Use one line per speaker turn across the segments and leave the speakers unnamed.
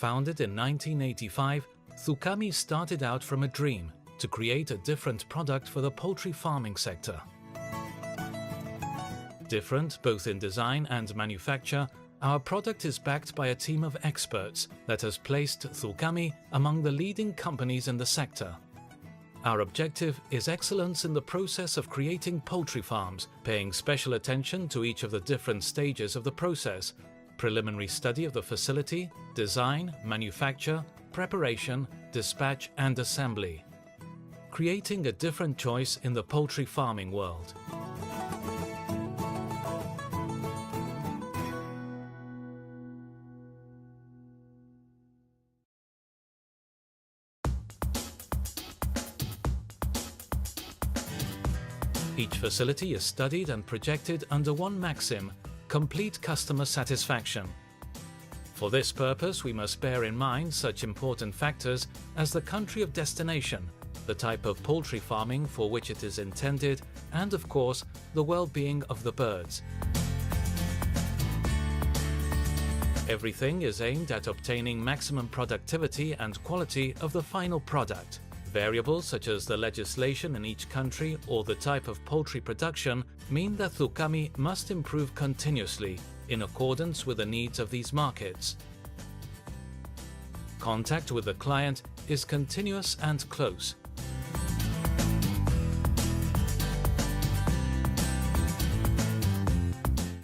Founded in 1985, Zucami started out from a dream to create a different product for the poultry farming sector. Different both in design and manufacture, our product is backed by a team of experts that has placed Zucami among the leading companies in the sector. Our objective is excellence in the process of creating poultry farms, paying special attention to each of the different stages of the process: preliminary study of the facility, design, manufacture, preparation, dispatch and assembly. Creating a different choice in the poultry farming world. Each facility is studied and projected under one maxim: complete customer satisfaction. For this purpose, we must bear in mind such important factors as the country of destination, the type of poultry farming for which it is intended, and of course, the well-being of the birds. Everything is aimed at obtaining maximum productivity and quality of the final product. Variables such as the legislation in each country or the type of poultry production mean that Zucami must improve continuously in accordance with the needs of these markets. Contact with the client is continuous and close.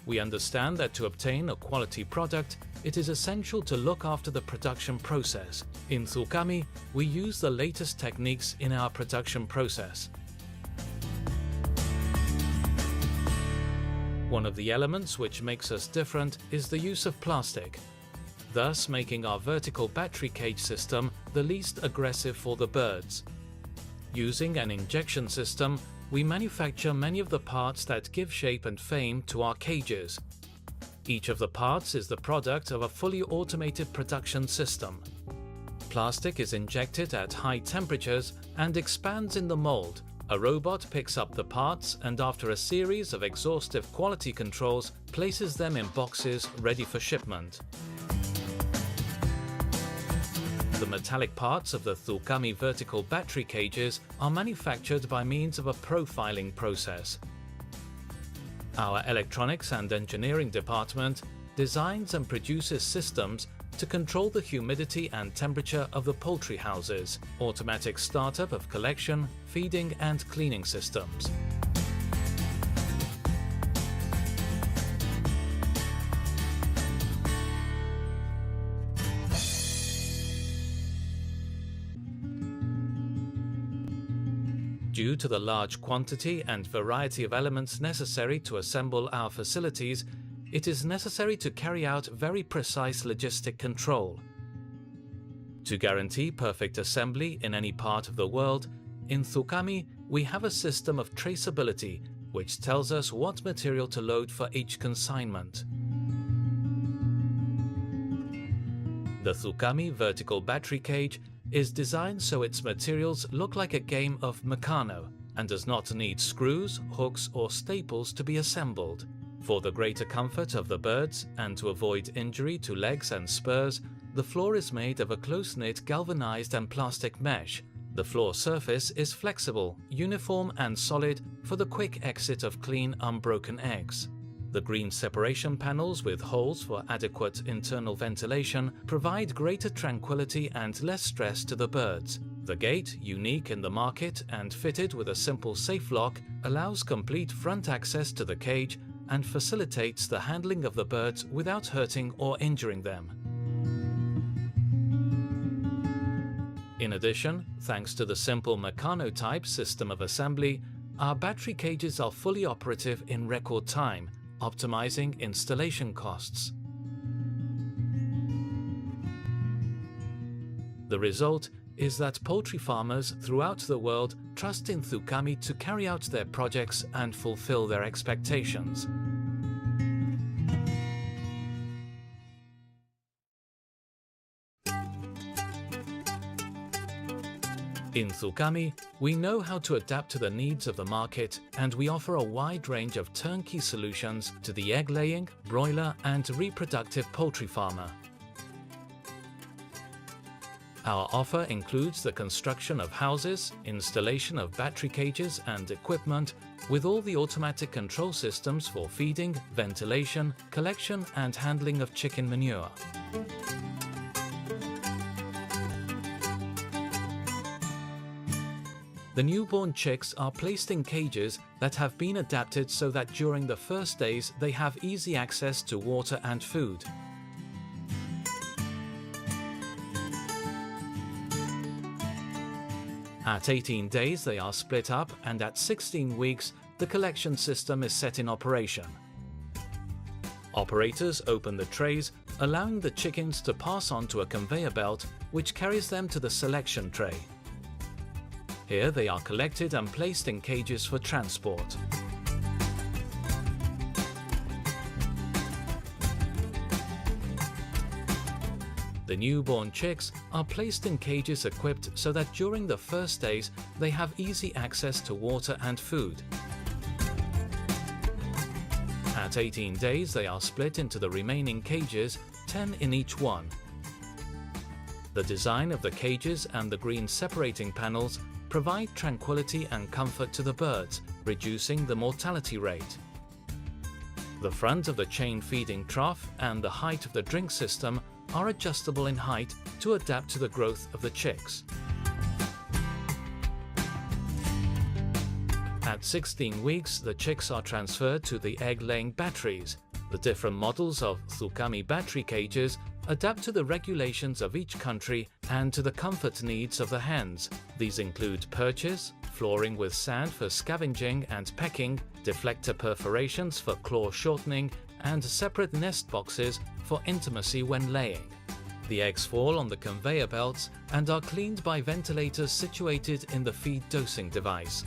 We understand that to obtain a quality product, it is essential to look after the production process. In Zucami, we use the latest techniques in our production process. One of the elements which makes us different is the use of plastic, thus making our vertical battery cage system the least aggressive for the birds. Using an injection system, we manufacture many of the parts that give shape and fame to our cages. Each of the parts is the product of a fully automated production system. Plastic is injected at high temperatures and expands in the mold. A robot picks up the parts and after a series of exhaustive quality controls, places them in boxes ready for shipment. The metallic parts of the Zucami vertical battery cages are manufactured by means of a profiling process. Our electronics and engineering department designs and produces systems to control the humidity and temperature of the poultry houses, automatic startup of collection, feeding and cleaning systems. Due to the large quantity and variety of elements necessary to assemble our facilities, it is necessary to carry out very precise logistic control. To guarantee perfect assembly in any part of the world, in Zucami we have a system of traceability which tells us what material to load for each consignment. The Zucami vertical battery cage is designed so its materials look like a game of Meccano and does not need screws, hooks or staples to be assembled. For the greater comfort of the birds and to avoid injury to legs and spurs, the floor is made of a close-knit galvanized and plastic mesh. The floor surface is flexible, uniform and solid for the quick exit of clean, unbroken eggs. The green separation panels with holes for adequate internal ventilation provide greater tranquility and less stress to the birds. The gate, unique in the market and fitted with a simple safe lock, allows complete front access to the cage and facilitates the handling of the birds without hurting or injuring them. In addition, thanks to the simple Meccano-type system of assembly, our battery cages are fully operative in record time, optimizing installation costs. The result is that poultry farmers throughout the world trust in Zucami to carry out their projects and fulfill their expectations. In Zucami, we know how to adapt to the needs of the market and we offer a wide range of turnkey solutions to the egg-laying, broiler and reproductive poultry farmer. Our offer includes the construction of houses, installation of battery cages and equipment, with all the automatic control systems for feeding, ventilation, collection and handling of chicken manure. The newborn chicks are placed in cages that have been adapted so that during the first days they have easy access to water and food. At 18 days they are split up, and at 16 weeks the collection system is set in operation. Operators open the trays, allowing the chickens to pass on to a conveyor belt which carries them to the selection tray. Here they are collected and placed in cages for transport. The newborn chicks are placed in cages equipped so that during the first days they have easy access to water and food. At 18 days they are split into the remaining cages, 10 in each one. The design of the cages and the green separating panels provide tranquility and comfort to the birds, reducing the mortality rate. The front of the chain feeding trough and the height of the drink system are adjustable in height to adapt to the growth of the chicks. At 16 weeks, the chicks are transferred to the egg-laying batteries. The different models of Zucami battery cages adapt to the regulations of each country and to the comfort needs of the hens. These include perches, flooring with sand for scavenging and pecking, deflector perforations for claw shortening, and separate nest boxes for intimacy when laying. The eggs fall on the conveyor belts and are cleaned by ventilators situated in the feed dosing device.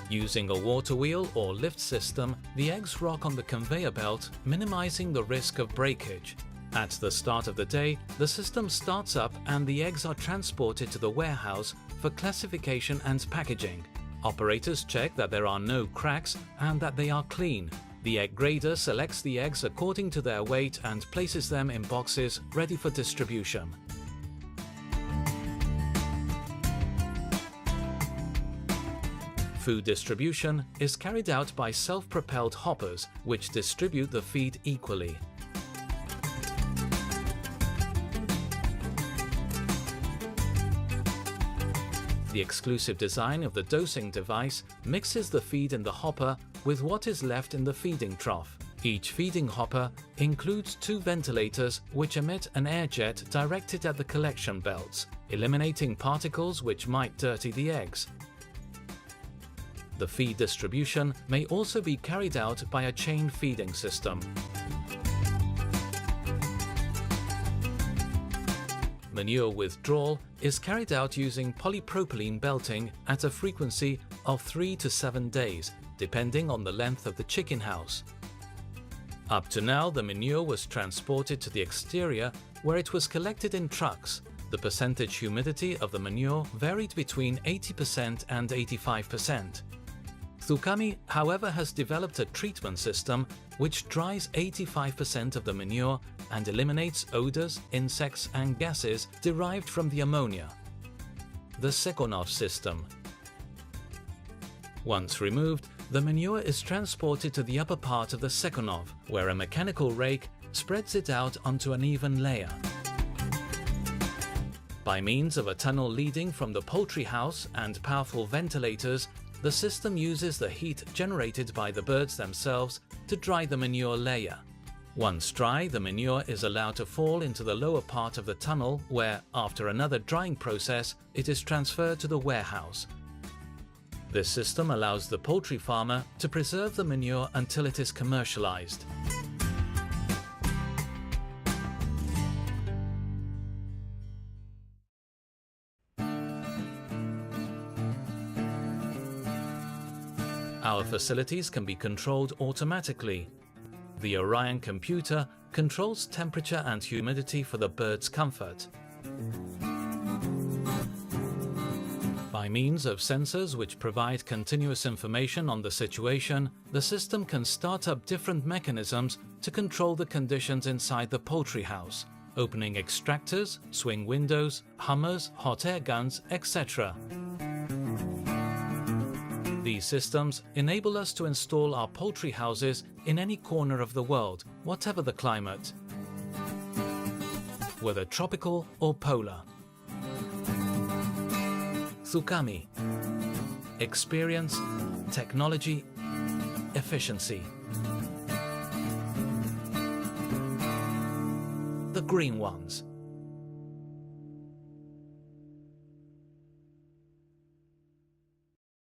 Using a water wheel or lift system, the eggs rock on the conveyor belt, minimizing the risk of breakage. At the start of the day, the system starts up and the eggs are transported to the warehouse for classification and packaging. Operators check that there are no cracks and that they are clean. The egg grader selects the eggs according to their weight and places them in boxes ready for distribution. Food distribution is carried out by self-propelled hoppers, which distribute the feed equally. The exclusive design of the dosing device mixes the feed in the hopper with what is left in the feeding trough. Each feeding hopper includes 2 ventilators which emit an air jet directed at the collection belts, eliminating particles which might dirty the eggs. The feed distribution may also be carried out by a chain feeding system. Manure withdrawal is carried out using polypropylene belting at a frequency of 3 to 7 days, depending on the length of the chicken house. Up to now, the manure was transported to the exterior where it was collected in trucks. The percentage humidity of the manure varied between 80% and 85%. Zucami, however, has developed a treatment system which dries 85% of the manure and eliminates odors, insects and gases derived from the ammonia. The Sekonov system. Once removed, the manure is transported to the upper part of the Sekonov, where a mechanical rake spreads it out onto an even layer. By means of a tunnel leading from the poultry house and powerful ventilators, the system uses the heat generated by the birds themselves to dry the manure layer. Once dry, the manure is allowed to fall into the lower part of the tunnel where, after another drying process, it is transferred to the warehouse. This system allows the poultry farmer to preserve the manure until it is commercialized. Our facilities can be controlled automatically. The Orion computer controls temperature and humidity for the bird's comfort. By means of sensors which provide continuous information on the situation, the system can start up different mechanisms to control the conditions inside the poultry house. opening extractors, swing windows, hummers, hot air guns, etc. These systems enable us to install our poultry houses in any corner of the world, whatever the climate, whether tropical or polar. Zucami. Experience, technology, efficiency. The green ones.